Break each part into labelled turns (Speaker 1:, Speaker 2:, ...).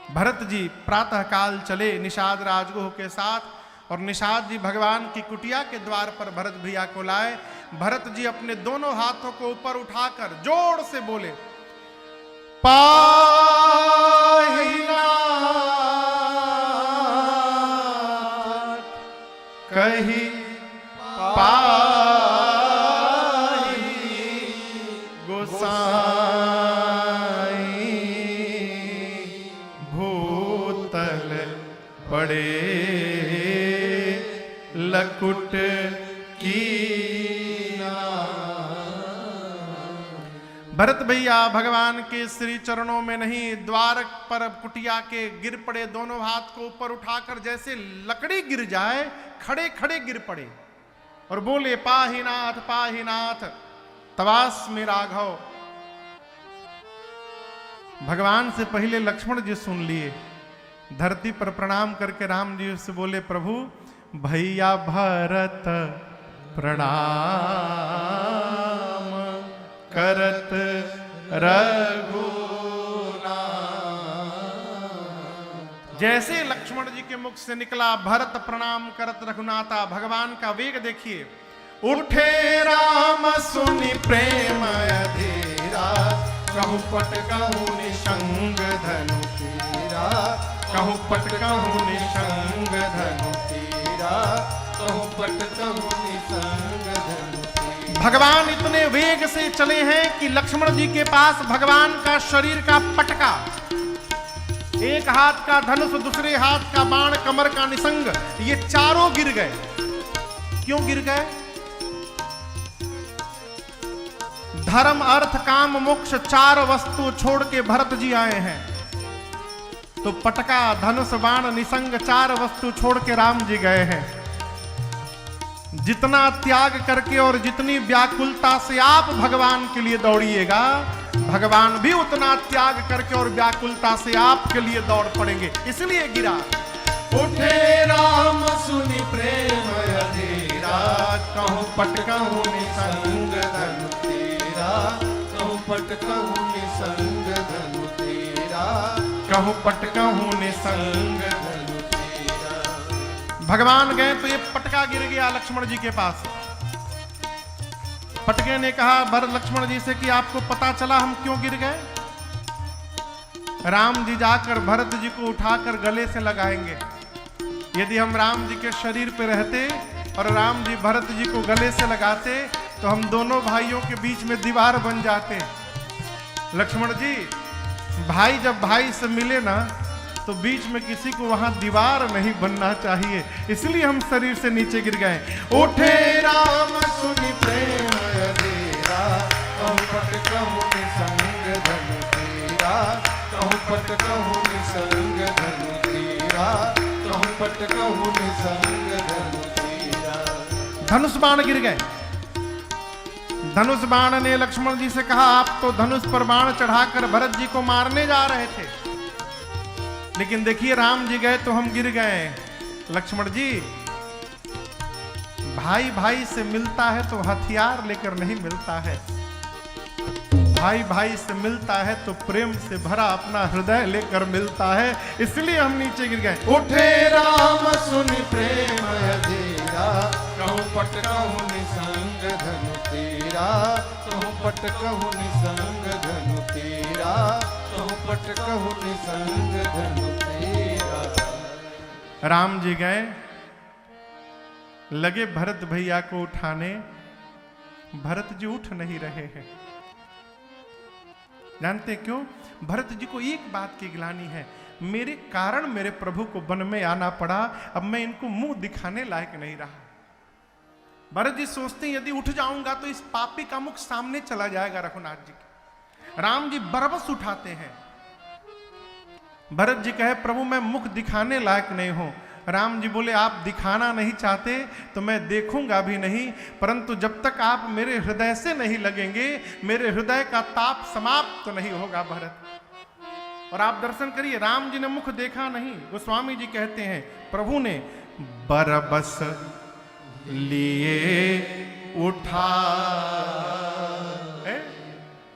Speaker 1: भरत जी प्रातःकाल चले निषाद राजगुह के साथ, और निषाद जी भगवान की कुटिया के द्वार पर भरत भैया को लाए। भरत जी अपने दोनों हाथों को ऊपर उठाकर जोर से बोले, पाहिनाथ कही पाही गोसाई, भूतल पड़े लकुट की। भरत भैया भगवान के श्री चरणों में नहीं, द्वार पर कुटिया के गिर पड़े, दोनों हाथ को ऊपर उठाकर जैसे लकड़ी गिर जाए खड़े खड़े गिर पड़े और बोले, पाहिनाथ पाहिनाथ तवास्मि राघव। भगवान से पहले लक्ष्मण जी सुन लिए, धरती पर प्रणाम करके राम जी से बोले, प्रभु भैया भरत प्रणाम करत रघुनाथ। जैसे लक्ष्मण जी के मुख से निकला भरत प्रणाम करत रघुनाथा, भगवान का वेग देखिए। उठे राम सुनि प्रेम अधीरा, कहूँ पट कहूँ निशंग धनु तीरा, कहूँ पट कहूँ निशंग धनु तीरा, कहूँ पट कहूँ निशंग धनु तीरा। भगवान इतने वेग से चले हैं कि लक्ष्मण जी के पास भगवान का शरीर का पटका, एक हाथ का धनुष, दूसरे हाथ का बाण, कमर का निशंग, ये चारों गिर गए। क्यों गिर गए? धर्म अर्थ काम मोक्ष चार वस्तु छोड़ के भरत जी आए हैं, तो पटका धनुष बाण निशंग चार वस्तु छोड़ के राम जी गए हैं। जितना त्याग करके और जितनी व्याकुलता से आप भगवान के लिए दौड़िएगा, भगवान भी उतना त्याग करके और व्याकुलता से आपके लिए दौड़ पड़ेंगे। इसलिए गिरा। उठे राम सुनि प्रेम अधीरा, कहूँ पट कहूँ निशंग धनु तीरा, कहूँ पट कहूँ निशंग धनु तीरा, कहूँ पट कहूँ निशंग धनु तीरा। भगवान गए तो ये पटका गिर गया लक्ष्मण जी के पास। पटके ने कहा भरत लक्ष्मण जी से कि आपको पता चला हम क्यों गिर गए? राम जी जाकर भरत जी को उठाकर गले से लगाएंगे। यदि हम राम जी के शरीर पे रहते और राम जी भरत जी को गले से लगाते तो हम दोनों भाइयों के बीच में दीवार बन जाते। लक्ष्मण जी, भाई जब भाई से मिले ना तो बीच में किसी को वहां दीवार नहीं बनना चाहिए, इसलिए हम शरीर से नीचे गिर गए। उठे राम सुनि प्रेम अधीरा, कहूँ पट कहूँ निशंग धनु तीरा, कहूँ पट कहूँ निशंग धनु तीरा, कहूँ पट कहूँ निशंग धनु तीरा। धनुष बाण गिर गए। धनुष बाण ने लक्ष्मण जी से कहा, आप तो धनुष पर बाण चढ़ाकर भरत जी को मारने जा रहे थे, लेकिन देखिए राम जी गए तो हम गिर गए। लक्ष्मण जी, भाई भाई से मिलता है तो हथियार लेकर नहीं मिलता है, भाई भाई से मिलता है तो प्रेम से भरा अपना हृदय लेकर मिलता है, इसलिए हम नीचे गिर गए। उठे राम सुनि प्रेम अधीरा, कहूँ पट कहूँ निशंग धनु तीरा, कहूँ पट कहूँ निशंग धनु तीरा, कहूँ पट कहूँ निशंग धनु तीरा। राम जी गए, लगे भरत भैया को उठाने, भरत जी उठ नहीं रहे हैं। जानते क्यों? भरत जी को एक बात की ग्लानि है, मेरे कारण मेरे प्रभु को वन में आना पड़ा, अब मैं इनको मुंह दिखाने लायक नहीं रहा। भरत जी सोचते हैं यदि उठ जाऊंगा तो इस पापी का मुख सामने चला जाएगा रघुनाथ जी के। राम जी बरबस उठाते हैं। भरत जी कहे, प्रभु मैं मुख दिखाने लायक नहीं हूं। राम जी बोले, आप दिखाना नहीं चाहते तो मैं देखूंगा भी नहीं, परंतु जब तक आप मेरे हृदय से नहीं लगेंगे मेरे हृदय का ताप समाप्त तो नहीं होगा भरत। और आप दर्शन करिए, राम जी ने मुख देखा नहीं। गोस्वामी जी कहते हैं, प्रभु ने बरबस लिए उठा,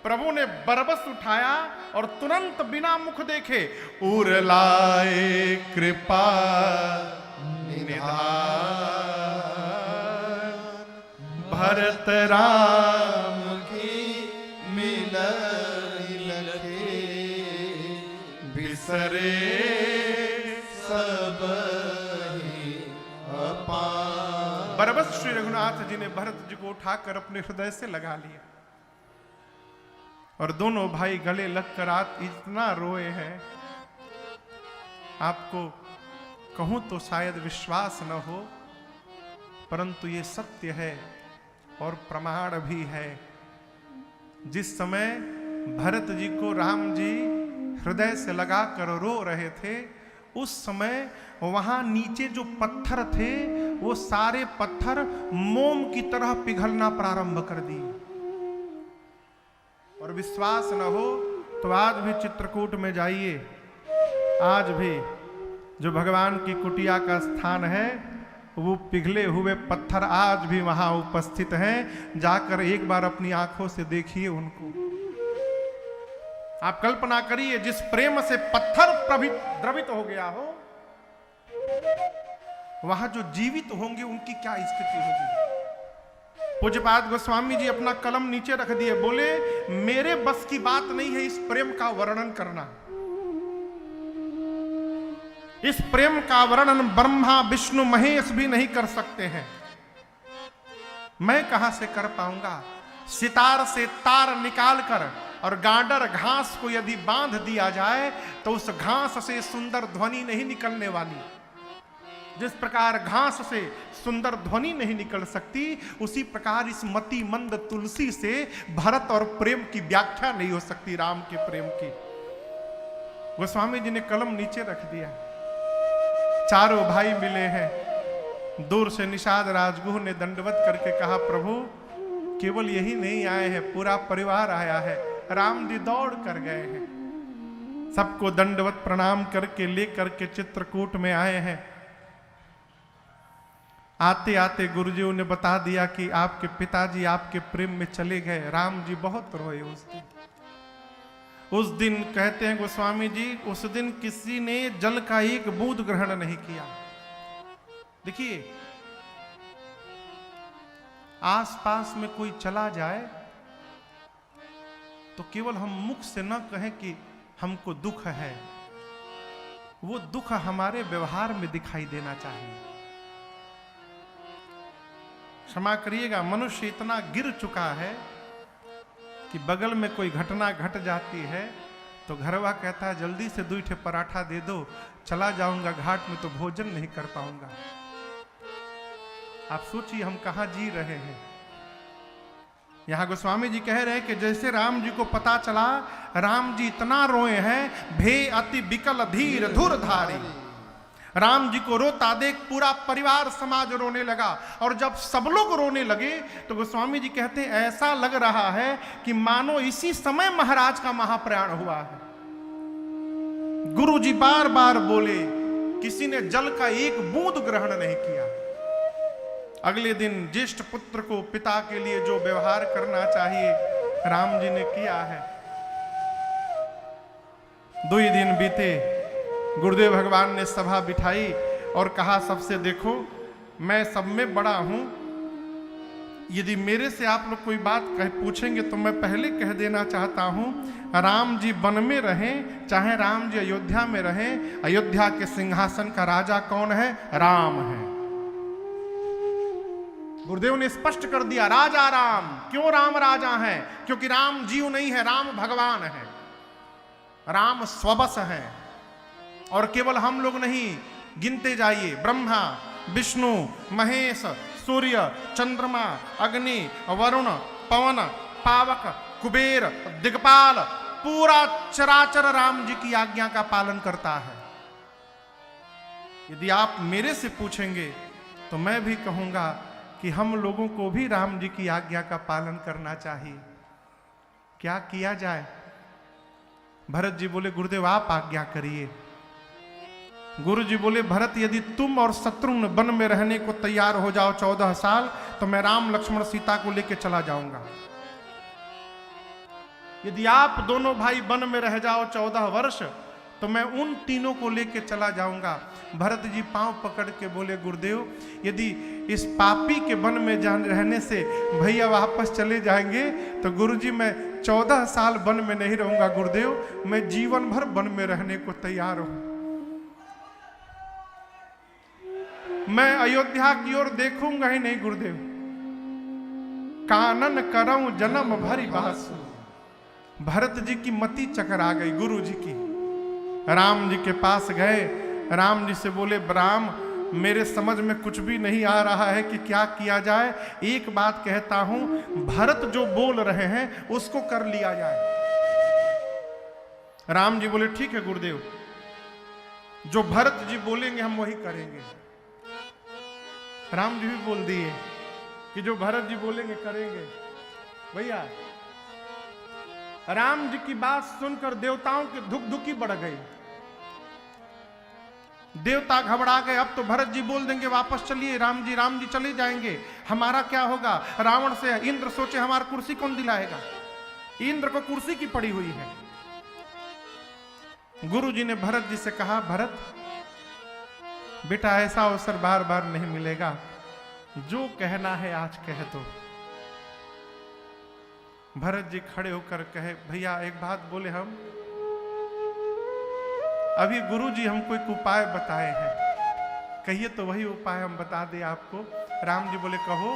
Speaker 1: प्रभु ने बरबस उठाया और तुरंत बिना मुख देखे उर लाए कृपा निधान भरत राम की मिलन लखे बिसरे सब ही अपार। बरबस श्री रघुनाथ जी ने भरत जी को उठाकर अपने हृदय से लगा लिया और दोनों भाई गले लगकर आज इतना रोए हैं, आपको कहूं तो शायद विश्वास न हो, परंतु ये सत्य है और प्रमाण भी है। जिस समय भरत जी को राम जी हृदय से लगाकर रो रहे थे, उस समय वहां नीचे जो पत्थर थे वो सारे पत्थर मोम की तरह पिघलना प्रारंभ कर दिए। और विश्वास न हो तो आज भी चित्रकूट में जाइए, आज भी जो भगवान की कुटिया का स्थान है वो पिघले हुए पत्थर आज भी वहां उपस्थित हैं। जाकर एक बार अपनी आंखों से देखिए उनको। आप कल्पना करिए, जिस प्रेम से पत्थर द्रवित हो गया हो, वहां जो जीवित होंगे उनकी क्या स्थिति होगी। पूज्यपाद गोस्वामी जी अपना कलम नीचे रख दिए, बोले मेरे बस की बात नहीं है इस प्रेम का वर्णन करना। इस प्रेम का वर्णन ब्रह्मा विष्णु महेश भी नहीं कर सकते हैं, मैं कहां से कर पाऊंगा। सितार से तार निकालकर और गाडर घास को यदि बांध दिया जाए तो उस घास से सुंदर ध्वनि नहीं निकलने वाली। जिस प्रकार घास से सुंदर ध्वनि नहीं निकल सकती, उसी प्रकार इस मति मंद तुलसी से भरत और प्रेम की व्याख्या नहीं हो सकती, राम के प्रेम की। गोस्वामी जी ने कलम नीचे रख दिया। चारों भाई मिले हैं। दूर से निषाद राजगुह ने दंडवत करके कहा, प्रभु केवल यही नहीं आए हैं, पूरा परिवार आया है। राम जी दौड़ कर गए हैं, सबको दंडवत प्रणाम करके लेकर के चित्रकूट में आए हैं। आते आते गुरुजियों ने बता दिया कि आपके पिताजी आपके प्रेम में चले गए। राम जी बहुत रोए उस दिन। उस दिन कहते हैं गोस्वामी जी, उस दिन किसी ने जल का एक बूंद ग्रहण नहीं किया। देखिए, आसपास में कोई चला जाए तो केवल हम मुख से न कहें कि हमको दुख है, वो दुख हमारे व्यवहार में दिखाई देना चाहिए। क्षमा करिएगा, मनुष्य इतना गिर चुका है कि बगल में कोई घटना घट जाती है तो घरवा कहता है जल्दी से 2 पराठा दे दो, चला जाऊंगा घाट में तो भोजन नहीं कर पाऊंगा। आप सोचिए हम कहां जी रहे हैं। यहां गोस्वामी जी कह रहे हैं कि जैसे राम जी को पता चला, राम जी इतना रोए हैं, भे अति बिकल धीर धुरधारी। राम जी को रोता देख पूरा परिवार समाज रोने लगा। और जब सब लोग रोने लगे तो गोस्वामी जी कहते हैं ऐसा लग रहा है कि मानो इसी समय महाराज का महाप्रयाण हुआ है। गुरु जी बार बार बोले, किसी ने जल का एक बूंद ग्रहण नहीं किया। अगले दिन ज्येष्ठ पुत्र को पिता के लिए जो व्यवहार करना चाहिए राम जी ने किया है। 2 दिन बीते, गुरुदेव भगवान ने सभा बिठाई और कहा सबसे, देखो मैं सब में बड़ा हूं, यदि मेरे से आप लोग कोई बात पूछेंगे तो मैं पहले कह देना चाहता हूं, राम जी वन में रहें चाहे राम जी अयोध्या में रहें, अयोध्या के सिंहासन का राजा कौन है? राम है। गुरुदेव ने स्पष्ट कर दिया, राजा राम। क्यों राम राजा है? क्योंकि राम जीव नहीं है, राम भगवान है, राम स्वबस है। और केवल हम लोग नहीं, गिनते जाइए, ब्रह्मा विष्णु महेश सूर्य चंद्रमा अग्नि वरुण पवन पावक कुबेर दिग्पाल, पूरा चराचर राम जी की आज्ञा का पालन करता है। यदि आप मेरे से पूछेंगे तो मैं भी कहूंगा कि हम लोगों को भी राम जी की आज्ञा का पालन करना चाहिए। क्या किया जाए? भरत जी बोले, गुरुदेव आप आज्ञा करिए। गुरु जी बोले, भरत यदि तुम और शत्रुघ्न वन में रहने को तैयार हो जाओ 14 साल तो मैं राम लक्ष्मण सीता को लेकर चला जाऊंगा। यदि आप दोनों भाई वन में रह जाओ 14 वर्ष तो मैं उन तीनों को लेके चला जाऊंगा। भरत जी पांव पकड़ के बोले, गुरुदेव यदि इस पापी के वन में रहने से भैया वापस चले जाएंगे तो गुरुजी मैं 14 साल वन में नहीं रहूंगा गुरुदेव, मैं जीवन भर वन में रहने को तैयार हूं। मैं अयोध्या की ओर देखूंगा ही नहीं गुरुदेव। कानन करऊं जन्म भरी बासु। भरत जी की मति चकरा गई गुरु जी की। राम जी के पास गए, राम जी से बोले, राम मेरे समझ में कुछ भी नहीं आ रहा है कि क्या किया जाए। एक बात कहता हूं, भरत जो बोल रहे हैं उसको कर लिया जाए। राम जी बोले, ठीक है गुरुदेव, जो भरत जी बोलेंगे हम वही करेंगे। राम जी भी बोल दिए कि जो भरत जी बोलेंगे करेंगे। भैया राम जी की बात सुनकर देवताओं की धुकधुकी बढ़ गई। देवता घबरा गए, अब तो भरत जी बोल देंगे वापस चलिए, राम जी चले जाएंगे, हमारा क्या होगा। रावण से इंद्र सोचे हमारा कुर्सी कौन दिलाएगा, इंद्र को कुर्सी की पड़ी हुई है। गुरु जी ने भरत जी से कहा, भरत बेटा ऐसा अवसर बार बार नहीं मिलेगा, जो कहना है आज कह दो। भरत जी खड़े होकर कहे, भैया एक बात बोले हम, अभी गुरु जी हमको एक उपाय बताए हैं, कहिए तो वही उपाय हम बता दें आपको। राम जी बोले, कहो,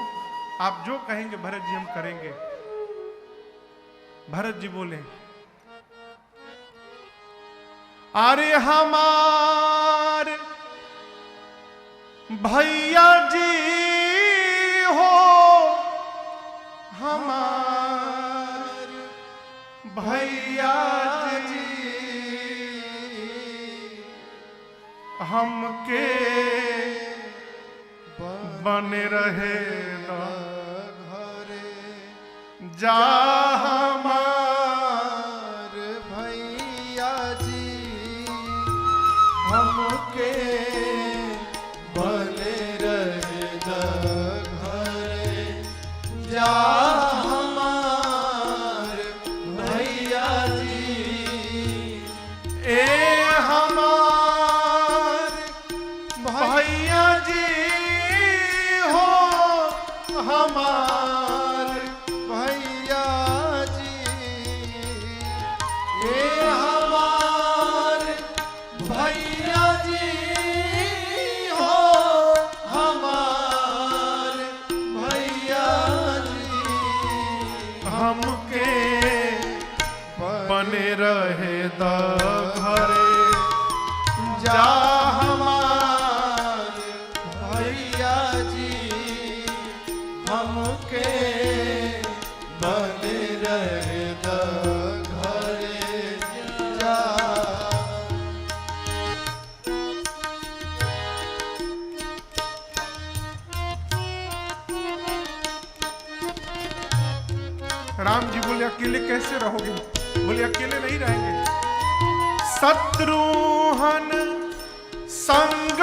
Speaker 1: आप जो कहेंगे भरत जी हम करेंगे। भरत जी बोले, अरे हमार भैया जी हो, हमार भैया जी हमके बने रहे न घरे, जा हमार भैया जी हमके बने रहे न घरे, जा हमार भैया जी। ए भैया जी हो, हमार भैया जी। ये हमार भैया जी हो, हमार भैया जी हमके बने रहे द घरे, जा राम जी बोले, अकेले कैसे रहोगे। बोले, अकेले नहीं रहेंगे, शत्रुघ्न संग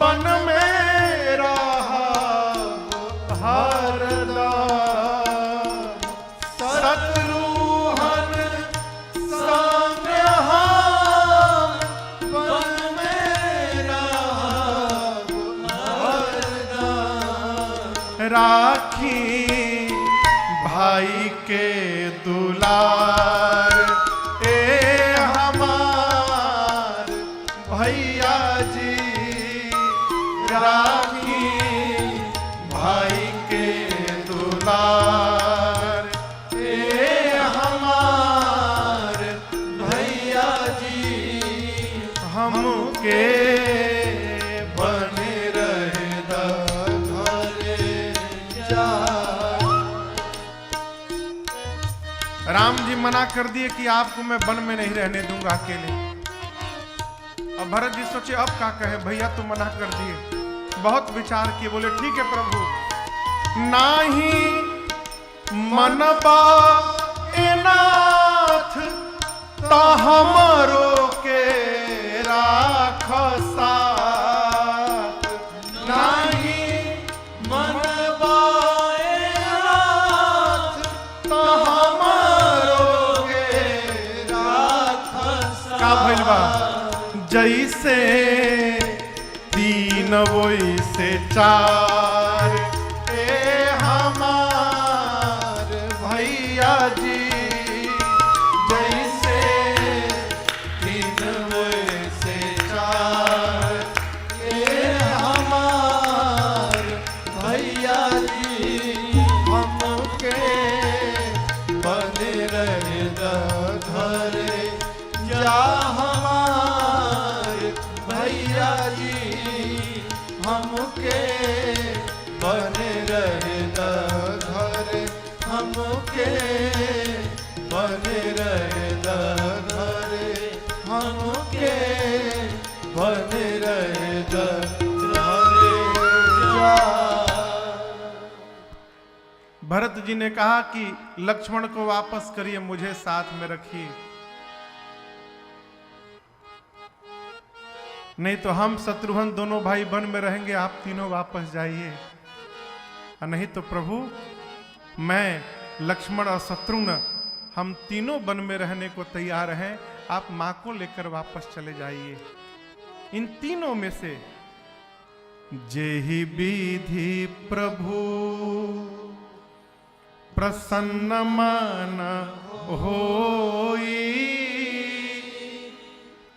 Speaker 1: वन में रहा हरदम। शत्रुघ्न संग वन में रहा हरदम। राखी भाई के दुलार, ए हमार भैया जी। राखी भाई के दुलार, ए हमार भैया जी हमके बने रहे द घरे, जा। राम जी मना कर दिए कि आपको मैं वन में नहीं रहने दूंगा अकेले। अब भरत जी सोचे अब क्या कहे, भैया तो मना कर दिए। बहुत विचार किए, बोले ठीक है प्रभु, नाही मनबा नाथ ता हमरो के राख साथ। नाही मनबा नाथ ता का भइल बा जैसे तीन वैसे चार ए हमार भैया जी जैसे तीन वैसे चार ए हमार भैया जी हमके बने रहे धरे या हमार भैया जी हमके बने रहे धरे हमके बने रहे धरे हमके बने रहे धरे या। भरत जी ने कहा कि लक्ष्मण को वापस करिए, मुझे साथ में रखिए, नहीं तो हम शत्रुघ्न दोनों भाई वन में रहेंगे, आप तीनों वापस जाइए। नहीं तो प्रभु मैं लक्ष्मण और शत्रुघ्न हम तीनों वन में रहने को तैयार हैं, आप मां को लेकर वापस चले जाइए। इन तीनों में से जेहि विधि प्रभु प्रसन्न मन होई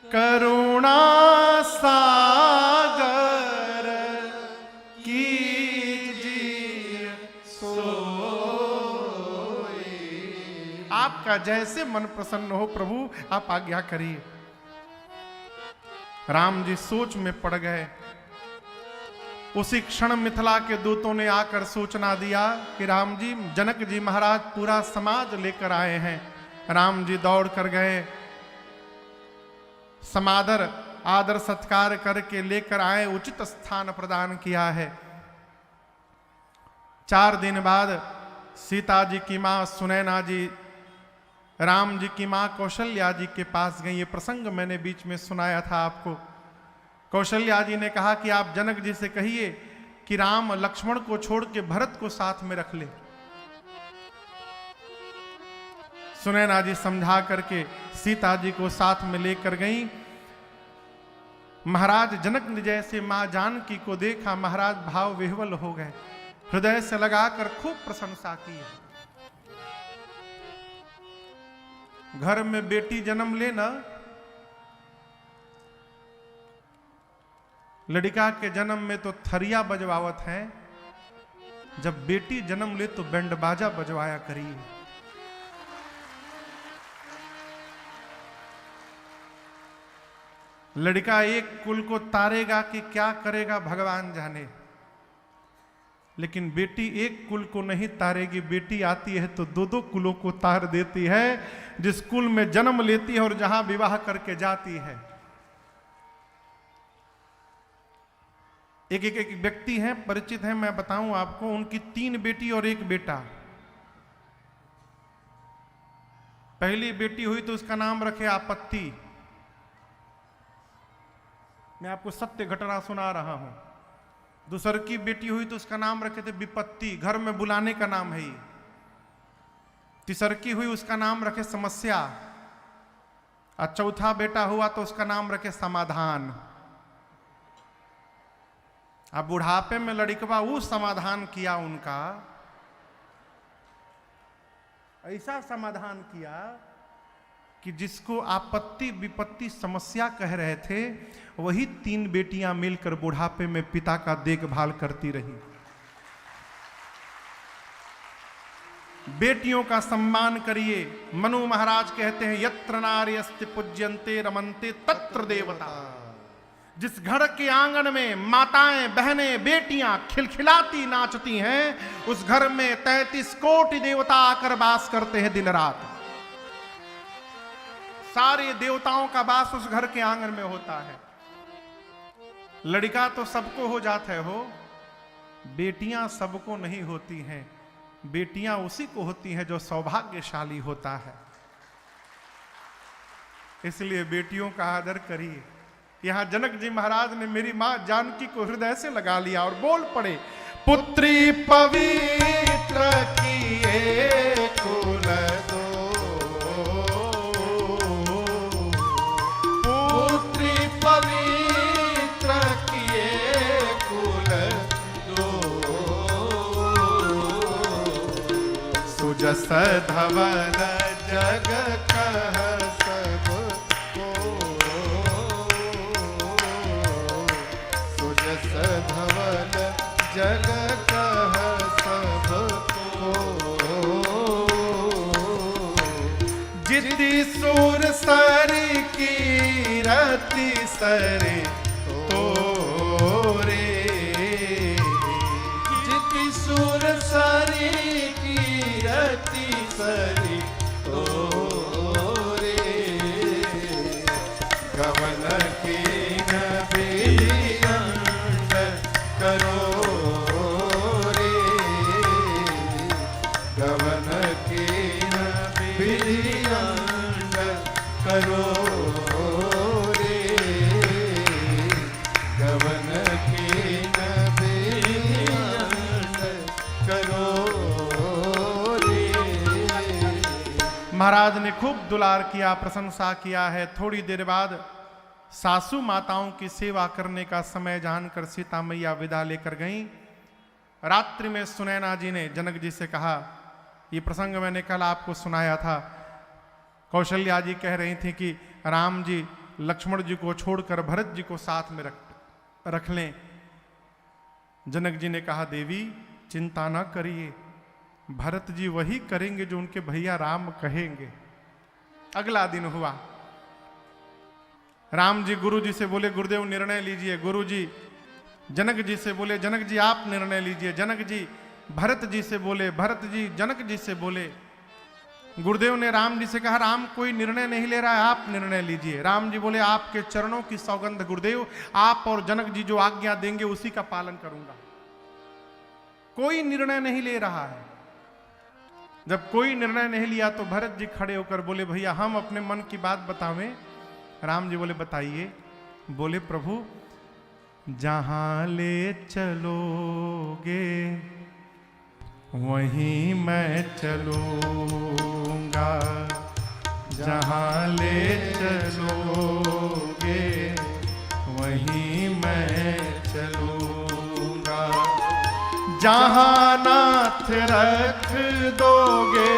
Speaker 1: करुणा सागर कीजिए सोई। आपका जैसे मन प्रसन्न हो प्रभु आप आज्ञा करिए। राम जी सोच में पड़ गए। उसी क्षण मिथिला के दूतों ने आकर सूचना दिया कि राम जी, जनक जी महाराज पूरा समाज लेकर आए हैं। राम जी दौड़ कर गए, समादर आदर सत्कार करके लेकर आए, उचित स्थान प्रदान किया है। 4 दिन बाद सीता जी की मां सुनैना जी राम जी की मां कौशल्या जी के पास गई। ये प्रसंग मैंने बीच में सुनाया था आपको। कौशल्या जी ने कहा कि आप जनक जी से कहिए कि राम लक्ष्मण को छोड़ के भरत को साथ में रख ले। सुनैना जी समझा करके सीता जी को साथ में लेकर गई। महाराज जनक ने जैसे मां जानकी को देखा, महाराज भाव विह्वल हो गए, हृदय से लगाकर खूब प्रशंसा की। घर में बेटी जन्म लेना, लड़का के जन्म में तो थरिया बजवावत है, जब बेटी जन्म ले तो बैंड बाजा बजवाया करिए। लड़का एक कुल को तारेगा कि क्या करेगा भगवान जाने, लेकिन बेटी एक कुल को नहीं तारेगी। बेटी आती है तो 2-2 कुलों को तार देती है, जिस कुल में जन्म लेती है और जहां विवाह करके जाती है। एक व्यक्ति हैं, परिचित हैं, मैं बताऊं आपको, उनकी 3 बेटी और 1 बेटा। पहली बेटी हुई तो उसका नाम रखे आपत्ति। मैं आपको सत्य घटना सुना रहा हूं। दूसर की बेटी हुई तो उसका नाम रखे थे विपत्ति, घर में बुलाने का नाम है ये। तीसर की हुई उसका नाम रखे समस्या, और चौथा बेटा हुआ तो उसका नाम रखे समाधान। अब बुढ़ापे में लड़कवा वो समाधान किया उनका, ऐसा समाधान किया कि जिसको आपत्ति विपत्ति समस्या कह रहे थे, वही 3 बेटियां मिलकर बुढ़ापे में पिता का देखभाल करती रही। बेटियों का सम्मान करिए। मनु महाराज कहते हैं, यत्र नार्यस्ति पूज्यन्ते रमन्ते तत्र देवता। जिस घर के आंगन में माताएं बहनें बेटियां खिलखिलाती नाचती हैं, उस घर में 33 कोटि देवता आकर वास करते हैं दिन रात। सारे देवताओं का वास उस घर के आंगन में होता है। लड़का तो सबको हो जाता है हो, बेटियां सबको नहीं होती हैं। बेटियां उसी को होती हैं जो सौभाग्यशाली होता है। इसलिए बेटियों का आदर करिए। यहां जनक जी महाराज ने मेरी मां जानकी को हृदय से लगा लिया और बोल पड़े, पुत्री पवित्र किए कुल दो, धवल जग कह सब को,
Speaker 2: सुजस धवल जग कह सब को,
Speaker 1: जिति सूर सरी कीरति सरे तोरे,
Speaker 2: जिति सूर सरी कीरति सरी तोरे, गवन कीन बिलियंड करो रे, गवन कीन बिलियंड करो रे, गवन कीन बिलियंड करो रे।
Speaker 1: महाराज ने खूब दुलार किया, प्रशंसा किया है। थोड़ी देर बाद सासू माताओं की सेवा करने का समय जानकर सीता मैया विदा लेकर गईं। रात्रि में सुनैना जी ने जनक जी से कहा, ये प्रसंग मैंने कल आपको सुनाया था। कौशल्या जी कह रही थी कि राम जी लक्ष्मण जी को छोड़कर भरत जी को साथ में रख लें। जनक जी ने कहा, देवी चिंता ना करिए, भरत जी वही करेंगे जो उनके भैया राम कहेंगे। अगला दिन हुआ, राम जी गुरु जी से बोले, गुरुदेव निर्णय लीजिए। गुरु जी जनक जी से बोले, जनक जी आप निर्णय लीजिए। जनक जी भरत जी से बोले, भरत जी जनक जी से बोले। गुरुदेव ने राम जी से कहा, राम कोई निर्णय नहीं ले रहा है, आप निर्णय लीजिए। राम जी बोले, आपके चरणों की सौगंध गुरुदेव, आप और जनक जी जो आज्ञा देंगे उसी का पालन करूंगा। कोई निर्णय नहीं ले रहा है। जब कोई निर्णय नहीं लिया तो भरत जी खड़े होकर बोले, भैया हम अपने मन की बात बतावें। राम जी बोले, बताइए। बोले, प्रभु जहां ले चलोगे वहीं मैं चलूंगा, जहां ले चलोगे वहीं मैं चलूंगा, जहां नाथ रख दोगे,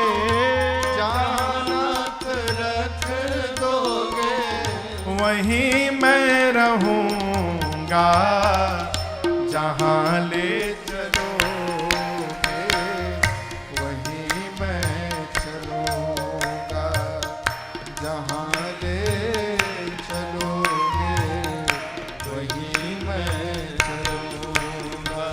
Speaker 2: जहां नाथ रख दोगे
Speaker 1: वहीं मैं रहूंगा, जहां ले
Speaker 2: चलोगे वहीं मैं चलूंगा, जहां ले चलोगे वहीं मैं चलूंगा।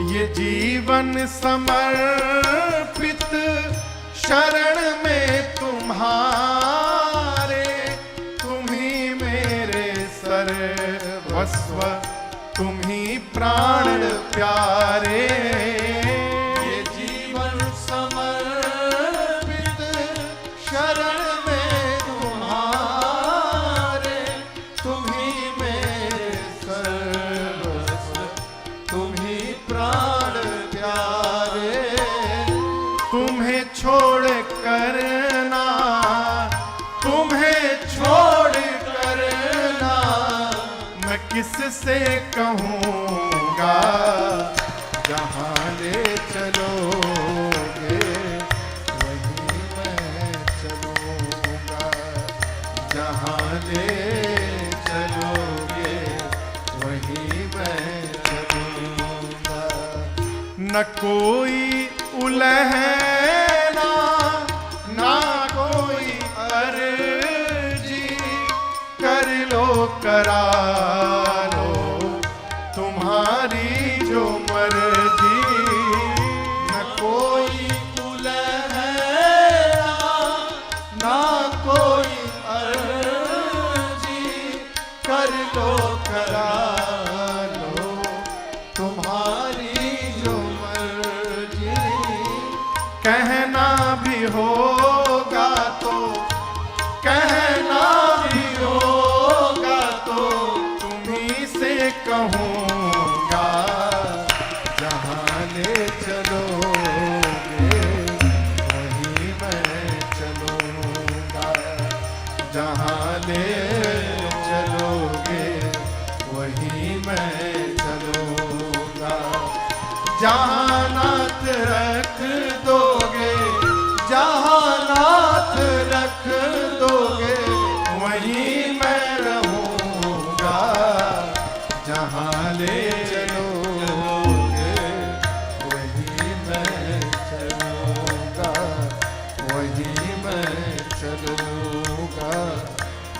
Speaker 1: ये जीवन समर्पित शरण में तुम्हारे, तुम ही मेरे सर्वस्व, तुम ही प्राण प्यारे।
Speaker 2: ये जीवन समर्पित शरण में तुम्हारे, तुम ही मेरे सर्वस्व, तुम ही प्राण प्यारे।
Speaker 1: तुम्हें छोड़ करना, तुम्हें छोड़
Speaker 2: करना
Speaker 1: मैं किससे कहूँगा,
Speaker 2: जहाँ ले चलोगे वहीं मैं चलूँगा, जहाँ ले चलोगे वहीं मैं चलूँगा।
Speaker 1: न कोई उलहना ना कोई अर्जी, कर लो करा लो तुम्हारी जो मर्जी।
Speaker 2: न कोई उलहना ना कोई अर्जी, कर लो करा लो तुम्हारी जो मर्जी।
Speaker 1: कहना भी होगा तो, कहना भी होगा तो तुम
Speaker 2: जहाँ ले चलोगे वहीं मैं चलूँगा। जहाँ नाथ रख दोगे, जहाँ नाथ रख दोगे वहीं मैं रहूँगा। जहाँ ले चलोगे वहीं मैं चलूँगा, वहीं मैं चलूँगा,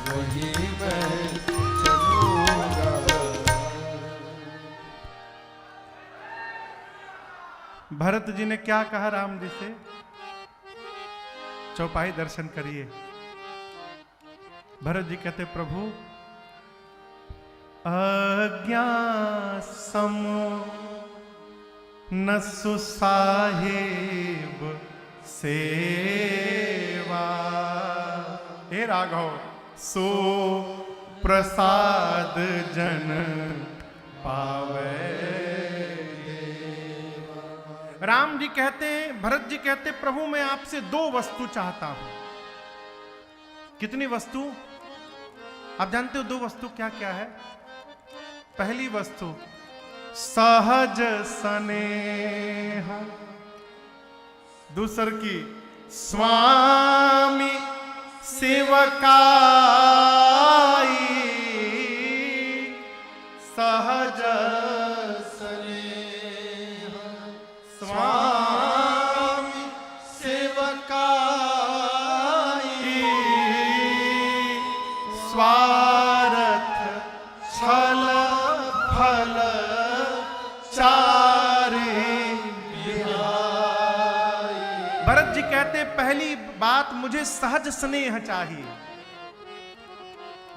Speaker 2: वहीं मैं चलूँगा।
Speaker 1: भरत जी ने क्या कहा राम जी से? चौपाई दर्शन करिए। भरत जी कहते प्रभु अज्ञा सम न सुसाहिब सेवा, हे राघव सो प्रसाद जन पावे। राम जी कहते, भरत जी कहते प्रभु मैं आपसे दो वस्तु चाहता हूं। कितनी वस्तु? आप जानते हो दो वस्तु क्या क्या है? पहली वस्तु सहज स्नेह, दूसर की स्वामी सेवकाई। सहज
Speaker 2: स्वामी सेवकाई,
Speaker 1: स्वार्थ छल फल चारे
Speaker 2: बिहाई।
Speaker 1: भरत जी कहते पहली बात मुझे सहज स्नेह चाहिए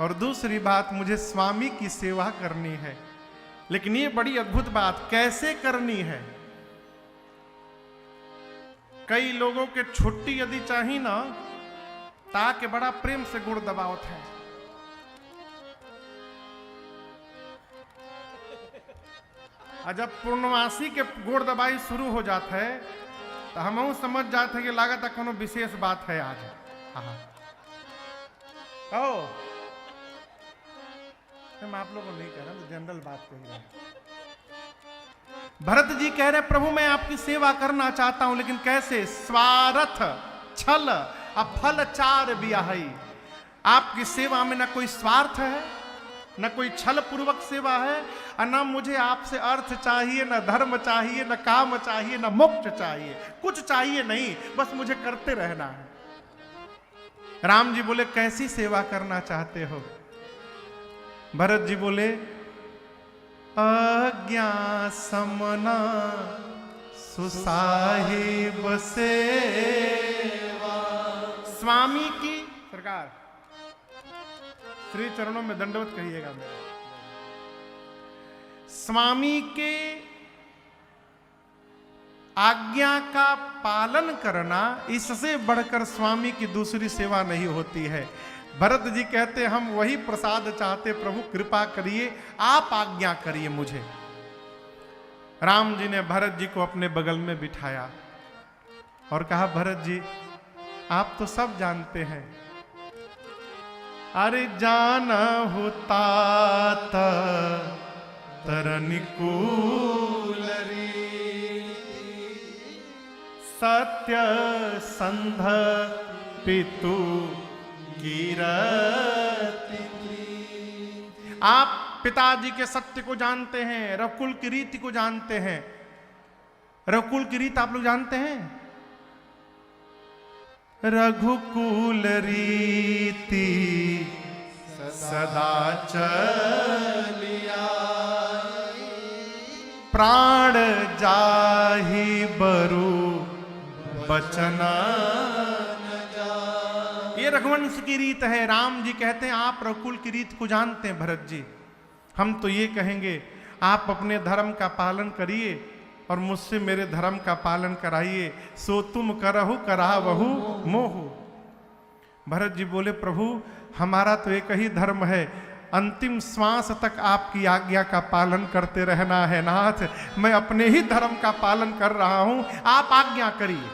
Speaker 1: और दूसरी बात मुझे स्वामी की सेवा करनी है। लेकिन ये बड़ी अद्भुत बात कैसे करनी है? कई लोगों के छुट्टी यदि चाहिए ना ताकि बड़ा प्रेम से गुड़ दबावत है। और जब पूर्णवासी के गुड़ दबाई शुरू हो जाता है तो हम समझ जाते हैं कि लागत है कोनो विशेष बात है आज। मैं आप लोगों को नहीं कह रहा, तो जनरल बात कह रहा हूं। भरत जी कह रहे प्रभु मैं आपकी सेवा करना चाहता हूं लेकिन कैसे? स्वार्थ छल और फल चार बियाहई। आपकी सेवा में न कोई स्वार्थ है, न कोई छल पूर्वक सेवा है, और न मुझे आपसे अर्थ चाहिए, न धर्म चाहिए, न काम चाहिए, न मोक्ष चाहिए, कुछ चाहिए नहीं, बस मुझे करते रहना है। राम जी बोले कैसी सेवा करना चाहते हो? भरत जी बोले अज्ञा समना सुसाहिब सेवा। स्वामी की सरकार श्री चरणों में दंडवत कहिएगा मेरा। स्वामी के आज्ञा का पालन करना, इससे बढ़कर स्वामी की दूसरी सेवा नहीं होती है। भरत जी कहते हम वही प्रसाद चाहते, प्रभु कृपा करिए, आप आज्ञा करिए मुझे। राम जी ने भरत जी को अपने बगल में बिठाया और कहा भरत जी आप तो सब जानते हैं, अरे जाना होता तरनिकूलरी सत्य संध पितु कीरति। आप पिताजी के सत्य को जानते हैं, रघुकुल की रीति को जानते हैं। रघुकुल की रीत आप लोग जानते हैं? रघुकुल रीति सदा चलिया, प्राण जाहि बरु बचना। ये रघुवंश की रीत है। राम जी कहते हैं आप रघुकुल की रीत को जानते हैं भरत जी। हम तो ये कहेंगे आप अपने धर्म का पालन करिए और मुझसे मेरे धर्म का पालन कराइए, सो तुम करहु करावहु मोहु। भरत जी बोले प्रभु हमारा तो एक ही धर्म है, अंतिम श्वास तक आपकी आज्ञा का पालन करते रहना है नाथ। मैं अपने ही धर्म का पालन कर रहा हूं, आप आज्ञा करिए।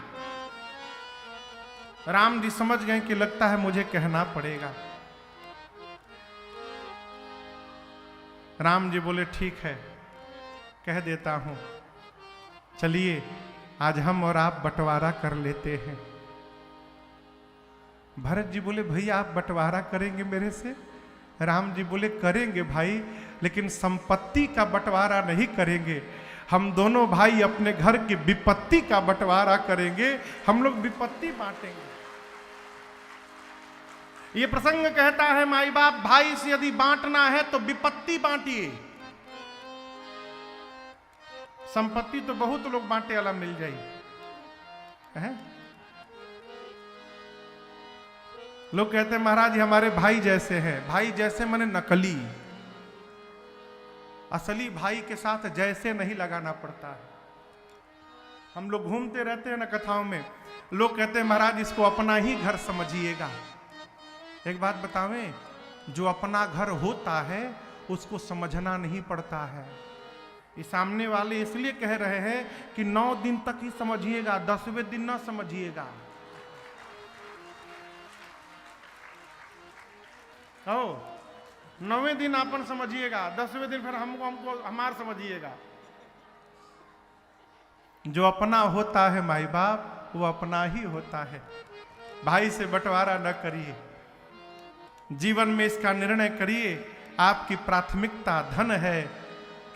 Speaker 1: राम जी समझ गए कि लगता है मुझे कहना पड़ेगा। राम जी बोले ठीक है, कह देता हूं, चलिए आज हम और आप बंटवारा कर लेते हैं। भरत जी बोले भैया आप बंटवारा करेंगे मेरे से? राम जी बोले करेंगे भाई, लेकिन संपत्ति का बंटवारा नहीं करेंगे। हम दोनों भाई अपने घर की विपत्ति का बंटवारा करेंगे, हम लोग विपत्ति बांटेंगे। ये प्रसंग कहता है माई बाप भाई से यदि बांटना है तो विपत्ति बांटिए। संपत्ति तो बहुत लोग बांटे वाला मिल जाए है? लोग कहते हैं महाराज हमारे भाई जैसे हैं। भाई जैसे माने नकली, असली भाई के साथ जैसे नहीं लगाना पड़ता है। हम लोग घूमते रहते हैं ना कथाओं में, लोग कहते हैं महाराज इसको अपना ही घर समझिएगा। एक बात बतावें, जो अपना घर होता है उसको समझना नहीं पड़ता है। ये सामने वाले इसलिए कह रहे हैं कि 9 दिन तक ही समझिएगा, 10वें दिन ना समझिएगा। ओ 9वें दिन आपन समझिएगा, 10वें दिन फिर हमको हमार समझिएगा। जो अपना होता है माई बाप वो अपना ही होता है। भाई से बंटवारा न करिए, जीवन में इसका निर्णय करिए। आपकी प्राथमिकता धन है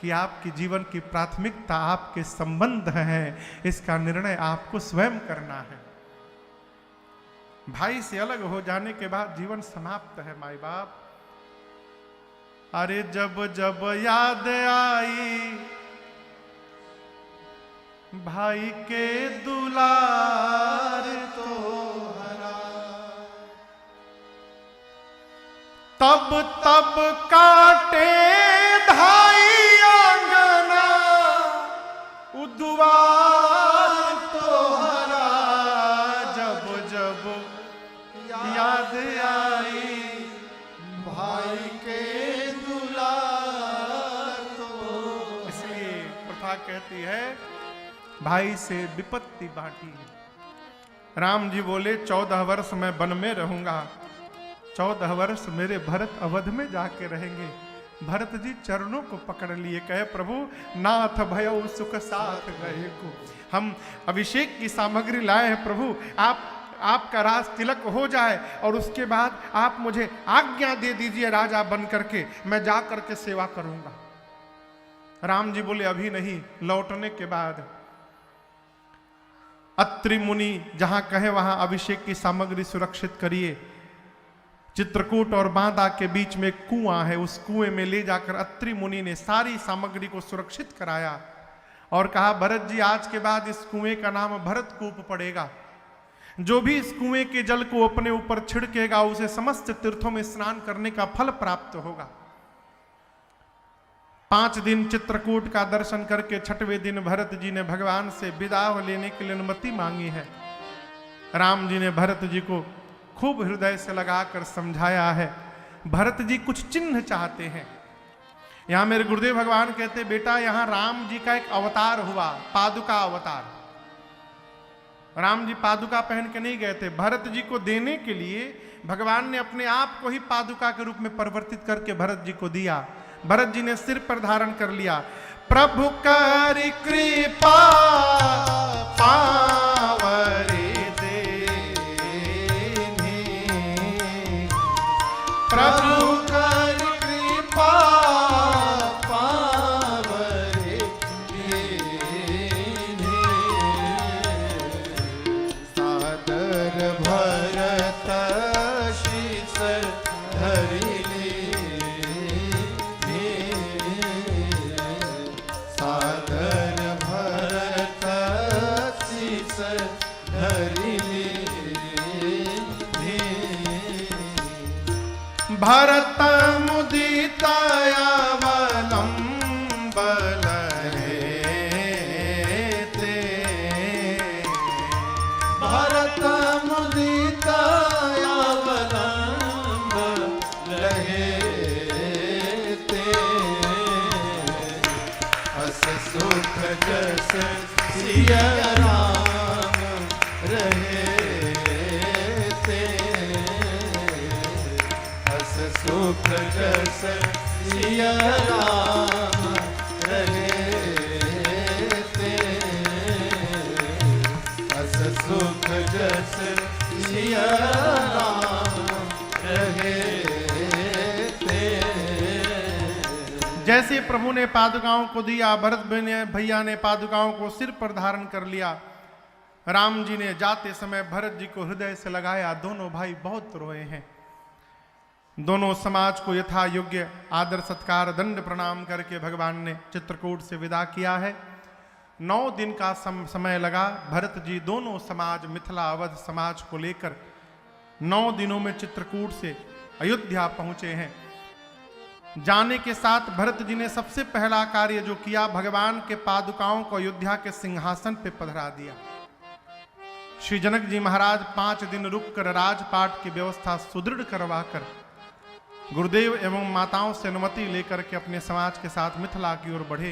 Speaker 1: कि आपकी जीवन की प्राथमिकता आपके संबंध हैं, इसका निर्णय आपको स्वयं करना है। भाई से अलग हो जाने के बाद जीवन समाप्त है माई बाप। अरे जब जब याद आई भाई के दुलार तो हरा, तब तब काटे धाई आंगना उद्वार तो हरा। जब जब याद आई
Speaker 2: भाई के दुलार तो।
Speaker 1: इसलिए प्रथा कहती है भाई से विपत्ति बांटी। राम जी बोले 14 वर्ष मैं वन में रहूंगा, 14 वर्ष मेरे भरत अवध में जाके रहेंगे। भरत जी चरणों को पकड़ लिए, कहे प्रभु नाथ भयो सुख साथ गए को। हम अभिषेक की सामग्री लाए हैं प्रभु, आपका राज तिलक हो जाए और उसके बाद आप मुझे आज्ञा दे दीजिए राजा बन करके, मैं जा करके सेवा करूंगा। राम जी बोले अभी नहीं, लौटने के बाद। अत्रि मुनि जहां कहे वहां अभिषेक की सामग्री सुरक्षित करिए। चित्रकूट और बांदा के बीच में एक कुआं है, उस कुएं में ले जाकर अत्रि मुनि ने सारी सामग्री को सुरक्षित कराया और कहा भरत जी आज के बाद इस कुएं का नाम भरत कूप पड़ेगा। जो भी इस कुएं के जल को अपने ऊपर छिड़केगा उसे समस्त तीर्थों में स्नान करने का फल प्राप्त होगा। 5 दिन चित्रकूट का दर्शन करके 6वें दिन भरत जी ने भगवान से विदा लेने के लिए अनुमति मांगी है। राम जी ने भरत जी को खूब हृदय से लगाकर समझाया है। भरत जी कुछ चिन्ह चाहते हैं। यहां मेरे गुरुदेव भगवान कहते बेटा यहां राम जी का एक अवतार हुआ, पादुका अवतार। राम जी पादुका पहन के नहीं गए थे, भरत जी को देने के लिए भगवान ने अपने आप को ही पादुका के रूप में परिवर्तित करके भरत जी को दिया। भरत जी ने सिर पर धारण कर लिया। प्रभु कर कृपा पावरी देनी, प्रभु
Speaker 2: कर कृपा पावरी देनी। सादर भरत शीस धरि
Speaker 1: भरत मुदित अवलंबन हेते,
Speaker 2: भरत मुदित अवलंबन हेते। अस सुख जस सिया राम रहे ते, सुख जस सिया राम रहे ते अस सुख जस सिया राम रहे ते।
Speaker 1: जैसे प्रभु ने पादुकाओं को दिया, भरत भैया ने पादुकाओं को सिर पर धारण कर लिया। राम जी ने जाते समय भरत जी को हृदय से लगाया। दोनों भाई बहुत रोए हैं। दोनों समाज को यथा योग्य आदर सत्कार दंड प्रणाम करके भगवान ने चित्रकूट से विदा किया है। 9 दिन का समय लगा। भरत जी दोनों समाज मिथिला अवध समाज को लेकर 9 दिनों में चित्रकूट से अयोध्या पहुंचे हैं। जाने के साथ भरत जी ने सबसे पहला कार्य जो किया, भगवान के पादुकाओं को अयोध्या के सिंहासन पे पधरा दिया। श्री जनक जी महाराज 5 दिन रुककर राजपाट की व्यवस्था सुदृढ़ करवाकर गुरुदेव एवं माताओं से अनुमति लेकर के अपने समाज के साथ मिथिला की ओर बढ़े।